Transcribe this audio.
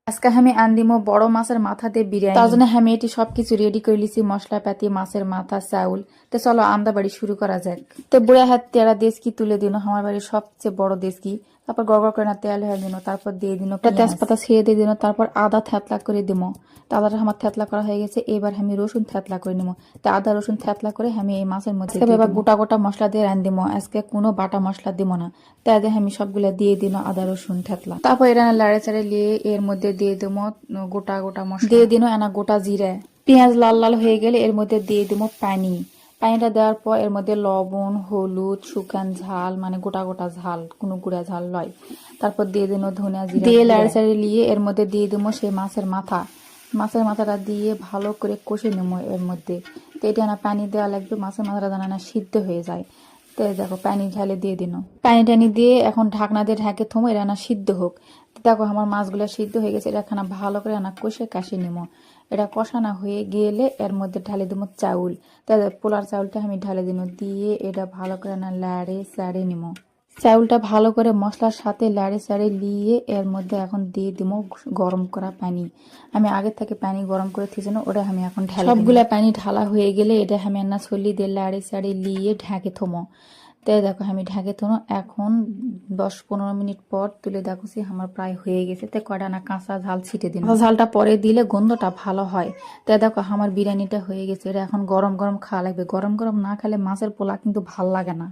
আজকে আমি আনদিমো বড় মাছের মাথা দিয়ে বিরিয়ানি। তার জন্য আমি এটি সবকিছু রেডি করে লিছি, মশলাপাতি, মাছের মাথা, চাউল। তো চলো আন্দা বাড়ি শুরু করা যাক। তো বুড়া হাত তেরা দেশকি তুলে দিন, আমার বাড়ির সবচেয়ে বড় দেশকি। তারপর গড় করে না তেল হয়ে দিন, তারপর দিয়ে দিন তেজপাতা ছেড়ে দিয়ে দিন, তারপর আদা থেতলা করে দিবো। তো আদাটা আমার থেতলা করা হয়ে গেছে, এবার আমি রসুন থেতলা করে নিবো। তো আদা রসুন থেতলা করে আমি এই মাছের মধ্যে এবার গোটা গোটা মশলা দিয়ে রান দিবো। আজকে কোনো বাটা মশলা দিব না। তাই আমি সবগুলা দিয়ে দিন আদা রসুন থেতলা। তারপর এটা লাড়ে চাড়ে নিয়ে এর মধ্যে দিয়ে দেবো গোটা গোটা মশলা, দিয়ে দিন এনা গোটা জিরা। পেঁয়াজ লাল লাল হয়ে গেলে এর মধ্যে দিয়ে দেবো পানি। পানিটা দেওয়ার পর এর মধ্যে লবণ, হলুদ, শুকান ঝাল, মানে গোটা গোটা ঝাল, কোনো গুঁড়া ঝাল নয়। তারপর দিয়ে দিন ধনিয়া জিরা, দিয়ে লাড়ে চাড়ে নিয়ে এর মধ্যে দিয়ে দেবো সেই মাছের মাথা। মাছের মাথাটা দিয়ে ভালো করে কষে নেবো এর মধ্যে। তো এটা না পানি দেওয়া লাগবে, মাছের মাথাটা যেন না সিদ্ধ হয়ে যায়। তো দেখো পানি ঢালে দিয়ে দিন, পানি টানি দিয়ে এখন ঢাকনা দিয়ে ঢাকে থমো, এটা না সিদ্ধ হোক। দেখো আমার মাছগুলো সিদ্ধ হয়ে গেছে, এটা খানা ভালো করে না কষে কাশি নিবো। এটা কষানো হয়ে গেলে এর মধ্যে ঢালে দেবো চাউল। তাহলে পোলার চাউলটা আমি ঢালে দিব, দিয়ে এটা ভালো করে না লাড়ে চাড়ে নিবো। চাউলটা ভালো করে মশলার সাথে লাড়ে চাড়ে নিয়ে এর মধ্যে এখন দিয়ে দিব গরম করা পানি। আমি আগে থেকে পানি গরম করে থেছিলাম, ওটা আমি এখন ঢালি। সবগুলা পানি ঢালা হয়ে গেলে এটা আমি রান্না ছলি দিয়ে লাড়ে চাড়ে নিয়ে ঢাকে থমো। তাই দেখো আমি ঢাকে থমো। এখন 10-15 মিনিট পর তুলে দেখছি আমার প্রায় হয়ে গেছে। তাই কয়টা না কাঁচা ঝাল ছিটে দিন, কাঁচা ঝালটা পরে দিলে গন্ধটা ভালো হয়। তাই দেখো আমার বিরিয়ানিটা হয়ে গেছে। এটা এখন গরম গরম খাওয়া লাগবে, গরম গরম না খেলে মাছের পোলা কিন্তু ভাল লাগে না।